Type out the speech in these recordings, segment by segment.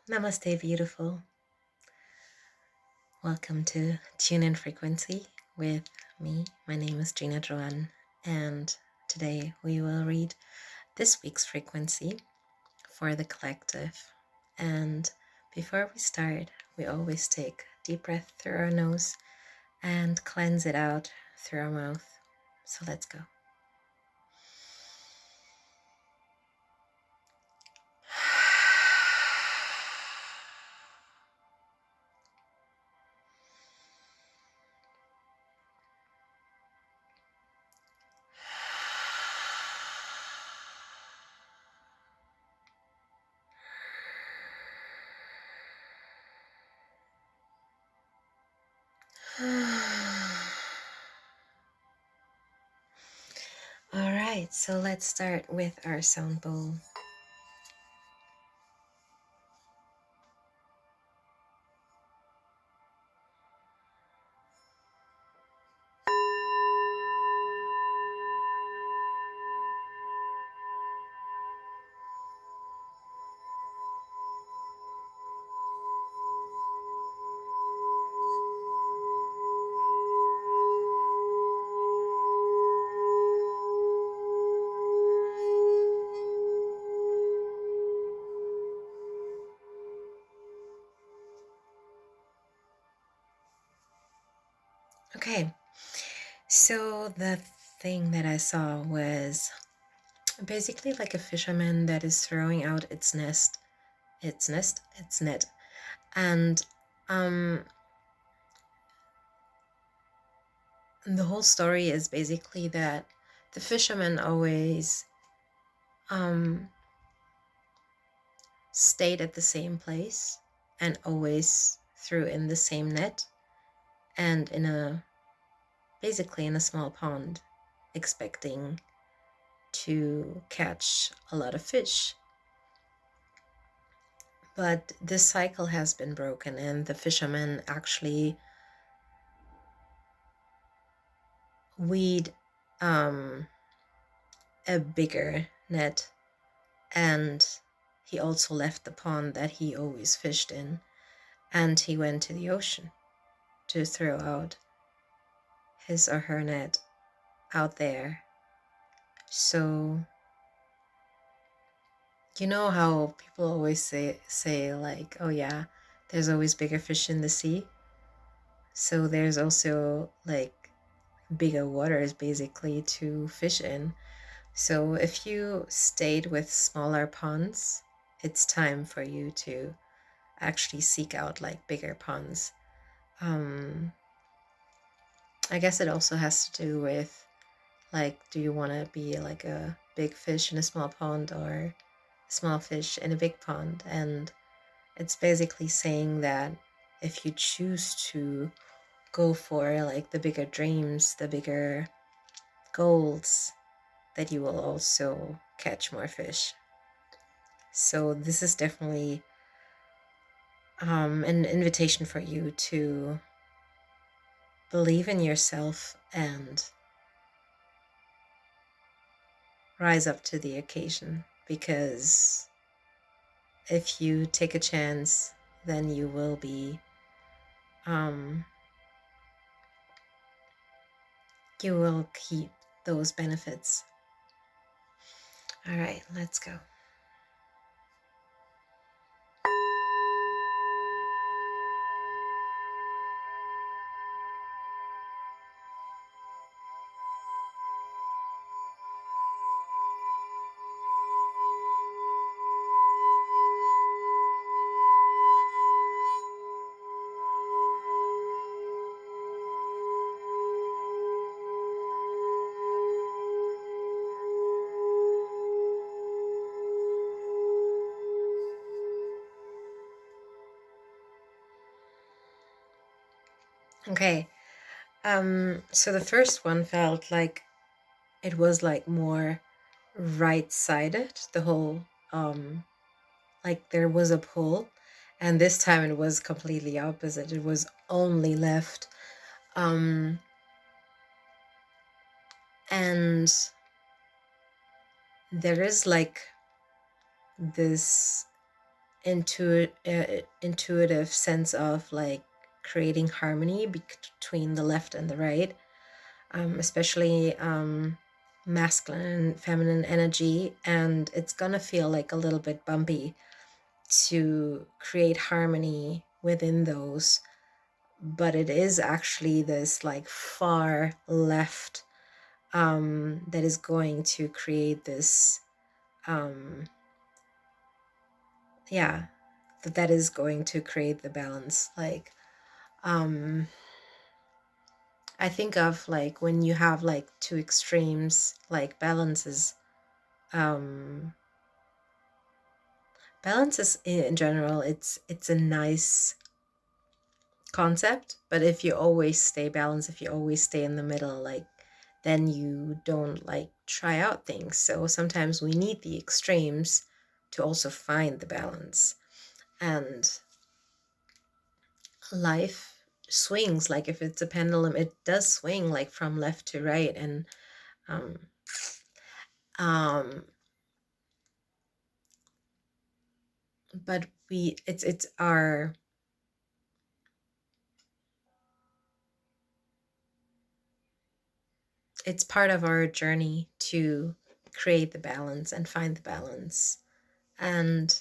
Namaste, beautiful. Welcome to Tune In Frequency with me. My name is Gina Joanne, and today we will read this week's frequency for the collective. And before we start, we always take a deep breath through our nose and cleanse it out through our mouth. So let's go. All right, so let's start with our sound bowl. Okay, so the thing that I saw was basically like a fisherman that is throwing out its net, and the whole story is basically that the fisherman always stayed at the same place and always threw in the same net and basically in a small pond, expecting to catch a lot of fish. But this cycle has been broken, and the fisherman actually weed a bigger net, and he also left the pond that he always fished in, and he went to the ocean to throw out his or her net out there. So you know how people always say like, oh yeah, there's always bigger fish in the sea, so there's also like bigger waters basically to fish in. So if you stayed with smaller ponds, it's time for you to actually seek out like bigger ponds. I guess it also has to do with like, do you want to be like a big fish in a small pond or a small fish in a big pond? And it's basically saying that if you choose to go for like the bigger dreams, the bigger goals, that you will also catch more fish. So this is definitely an invitation for you to believe in yourself and rise up to the occasion, because if you take a chance, then you will be you will keep those benefits. All right, let's go. Okay, so the first one felt like it was like more right-sided, the whole like there was a pull, and this time it was completely opposite. It was only left. And there is like this intuitive sense of like creating harmony between the left and the right, especially masculine and feminine energy, and it's gonna feel like a little bit bumpy to create harmony within those, but it is actually this like far left that is going to create this yeah, that is going to create the balance. Like I think of like when you have like two extremes, like balances in general, it's a nice concept, but if you always stay balanced, if you always stay in the middle, like then you don't like try out things. So sometimes we need the extremes to also find the balance. And life swings, like if it's a pendulum, it does swing like from left to right. And um um but it's part of our journey to create the balance and find the balance. And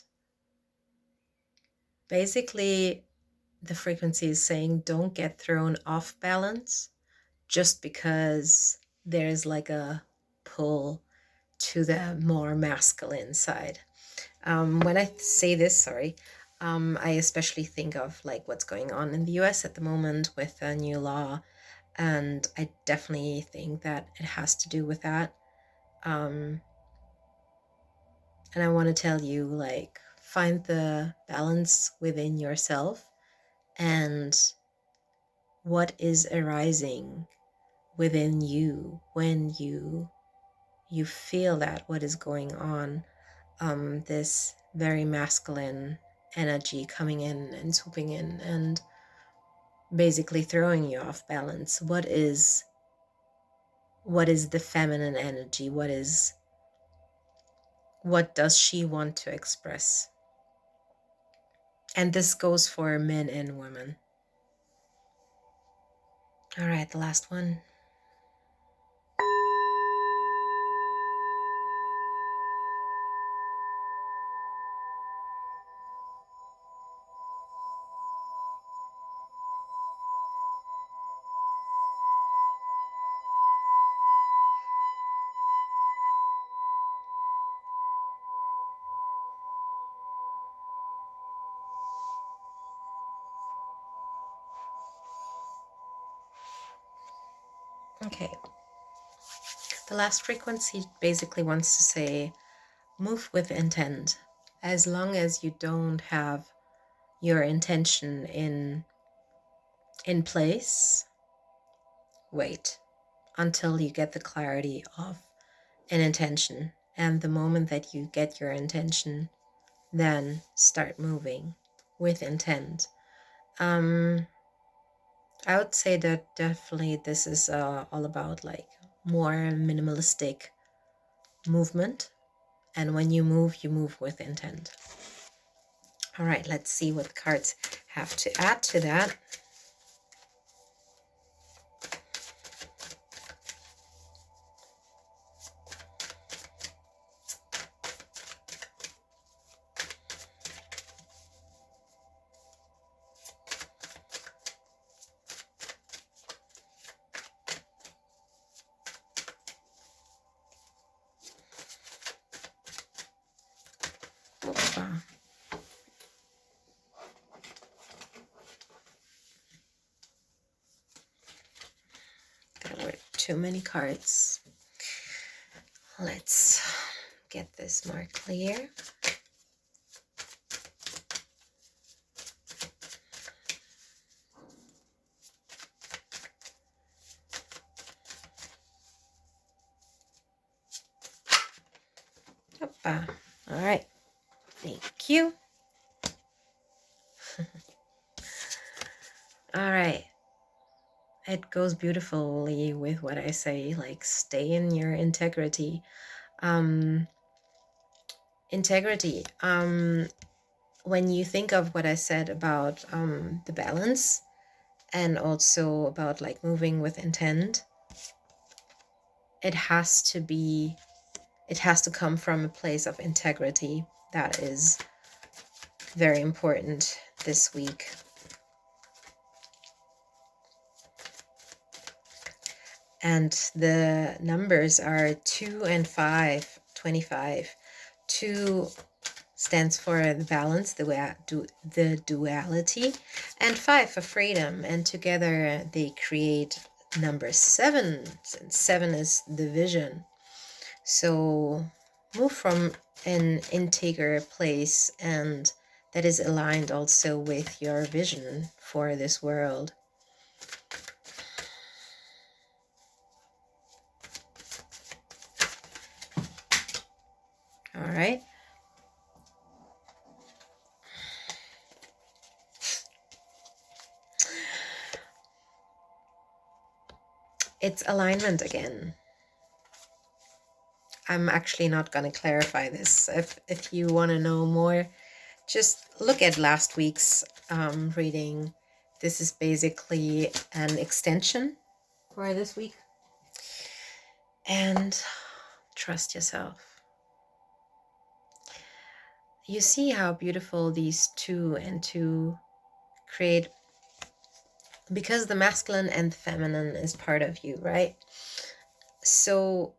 basically the frequency is saying don't get thrown off balance just because there's like a pull to the more masculine side. When I say this, sorry, I especially think of like what's going on in the US at the moment with a new law, and I definitely think that it has to do with that. And I want to tell you, like, find the balance within yourself and what is arising within you when you feel that what is going on, this very masculine energy coming in and swooping in and basically throwing you off balance. What is the feminine energy? What does she want to express? And this goes for men and women. All right, the last one. Okay. The last frequency basically wants to say, move with intent. As long as you don't have your intention in place, wait until you get the clarity of an intention. And the moment that you get your intention, then start moving with intent. I would say that definitely this is all about like more minimalistic movement. And when you move with intent. All right, let's see what the cards have to add to that. There were too many cards. Let's get this more clear. All right, thank you. All right, it goes beautifully with what I say, like stay in your integrity. Integrity. when you think of what I said about the balance, and also about like moving with intent, it has to come from a place of integrity. That is very important this week. And the numbers are 2 and 5, 25. 2 stands for the balance, the duality, and 5 for freedom. And together they create number 7. And 7 is the vision. So move from an integer place, and that is aligned also with your vision for this world. All right. It's alignment again. I'm actually not going to clarify this. If you want to know more, just look at last week's reading. This is basically an extension for this week. And trust yourself. You see how beautiful these 2 and 2 create, because the masculine and the feminine is part of you, right? So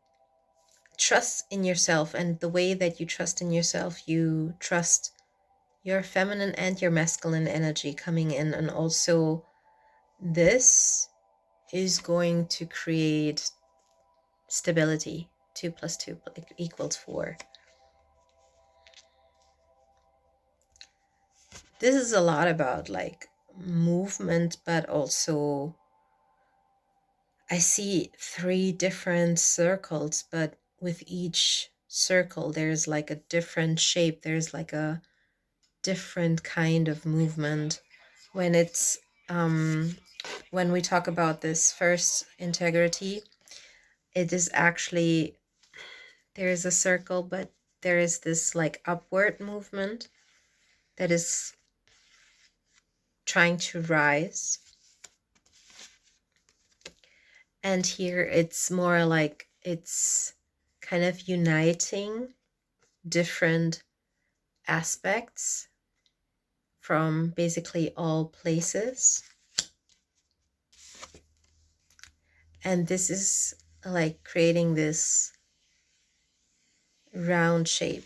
trust in yourself, and the way that you trust in yourself, you trust your feminine and your masculine energy coming in. And also this is going to create stability. 2 plus 2 equals 4. This is a lot about like movement, but also I see 3 different circles, but with each circle there's like a different shape. There's like a different kind of movement. When it's when we talk about this first integrity, it is actually, there is a circle, but there is this like upward movement that is trying to rise. And here it's more like it's kind of uniting different aspects from basically all places. And this is like creating this round shape.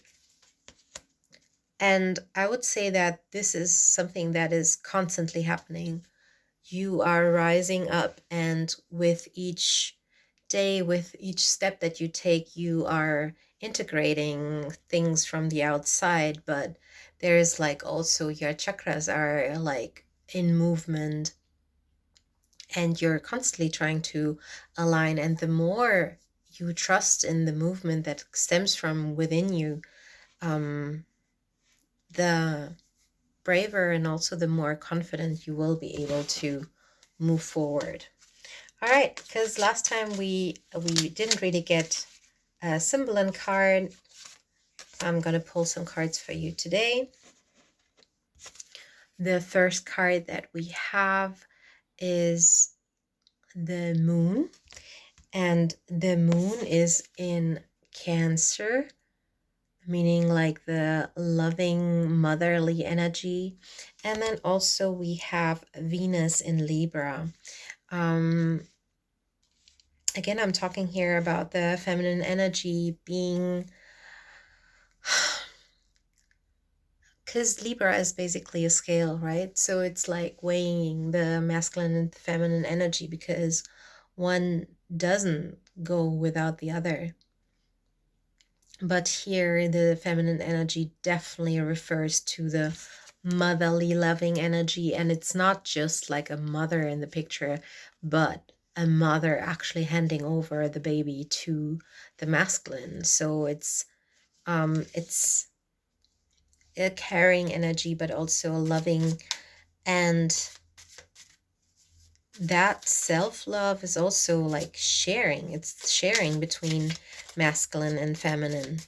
And I would say that this is something that is constantly happening. You are rising up, and with each day, with each step that you take, you are integrating things from the outside, but there's like also your chakras are like in movement, and you're constantly trying to align. And the more you trust in the movement that stems from within you, the braver and also the more confident you will be able to move forward. All right, because last time we didn't really get a symbol and card. I'm going to pull some cards for you today. The first card that we have is the moon, and the moon is in Cancer, meaning like the loving motherly energy. And then also we have Venus in Libra. Again, I'm talking here about the feminine energy being, because Libra is basically a scale, right? So it's like weighing the masculine and the feminine energy, because one doesn't go without the other. But here the feminine energy definitely refers to the motherly loving energy, and it's not just like a mother in the picture, but a mother actually handing over the baby to the masculine. So it's a caring energy, but also a loving, and that self-love is also like sharing. It's sharing between masculine and feminine.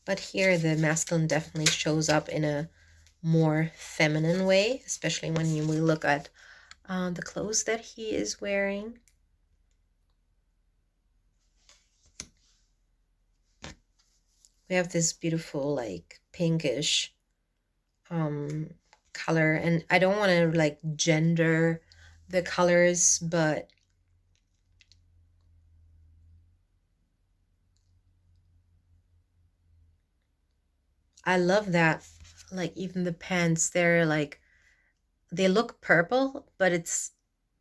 But here the masculine definitely shows up in a more feminine way, especially when we look at the clothes that he is wearing. We have this beautiful like pinkish color, and I don't want to like gender the colors, but I love that, like even the pants, they're like, they look purple, but it's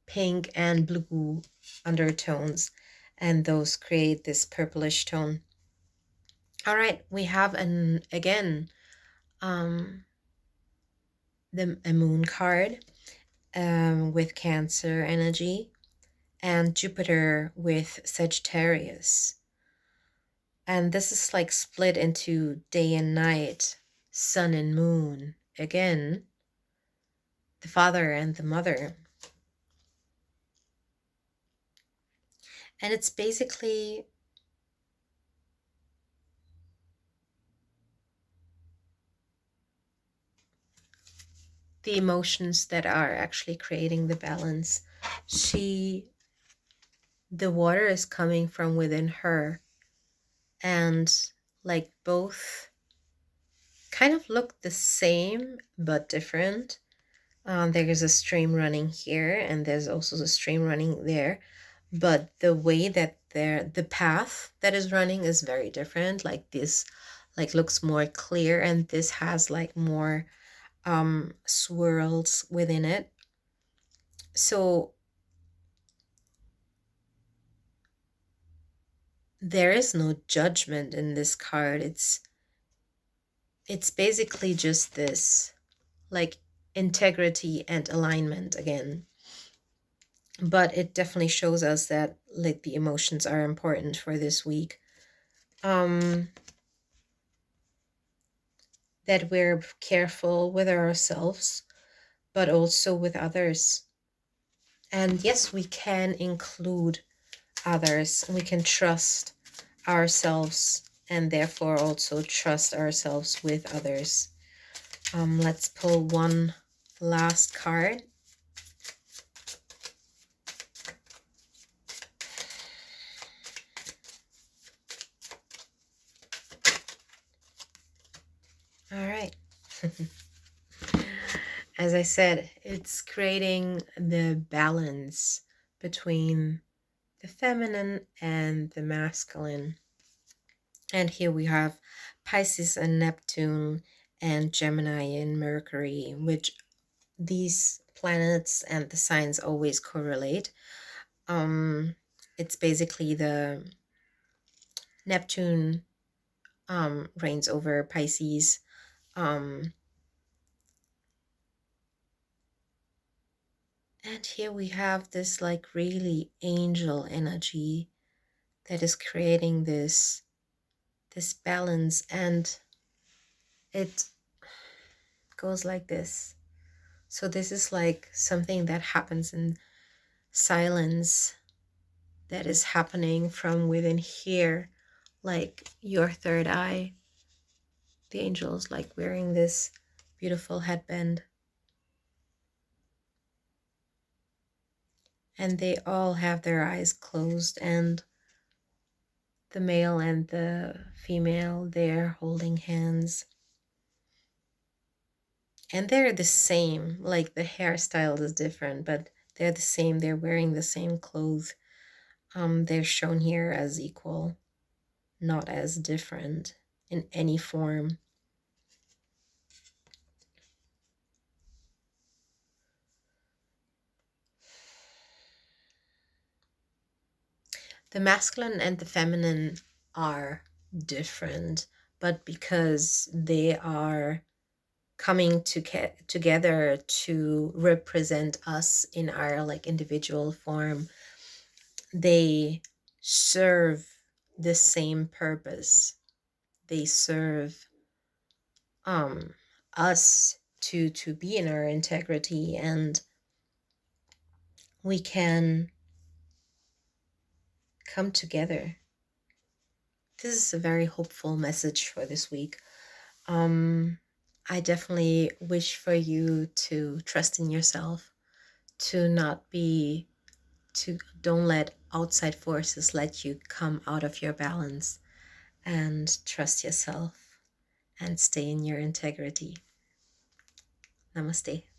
pink and blue undertones, and those create this purplish tone. All right, we have an again um a moon card with Cancer energy, and Jupiter with Sagittarius. And this is like split into day and night, sun and moon. Again, the father and the mother. And it's basically the emotions that are actually creating the balance. The water is coming from within her, and like both kind of look the same but different. There's a stream running here, and there's also a stream running there, but the way that the path that is running is very different. Like this, like looks more clear, and this has like more swirls within it. So there is no judgment in this card. It's basically just this like integrity and alignment again. But it definitely shows us that like the emotions are important for this week. That we're careful with ourselves, but also with others. And yes, we can include others. We can trust ourselves, and therefore also trust ourselves with others. Let's pull one last card. All right. As I said, it's creating the balance between the feminine and the masculine. And here we have Pisces and Neptune and Gemini and Mercury, which these planets and the signs always correlate. It's basically the Neptune reigns over Pisces. And here we have this like really angel energy that is creating this balance, and it goes like this. So this is like something that happens in silence, that is happening from within here, like your third eye. The angels like wearing this beautiful headband, and they all have their eyes closed, and the male and the female, they're holding hands, and they're the same. Like the hairstyle is different, but they're the same. They're wearing the same clothes. They're shown here as equal, not as different in any form. The masculine and the feminine are different, but because they are coming together to represent us in our like individual form, they serve the same purpose. They serve us to be in our integrity, and we can come together this is a very hopeful message for this week. Um, I definitely wish for you to trust in yourself, to not be, to don't let outside forces let you come out of your balance, and trust yourself and stay in your integrity. Namaste.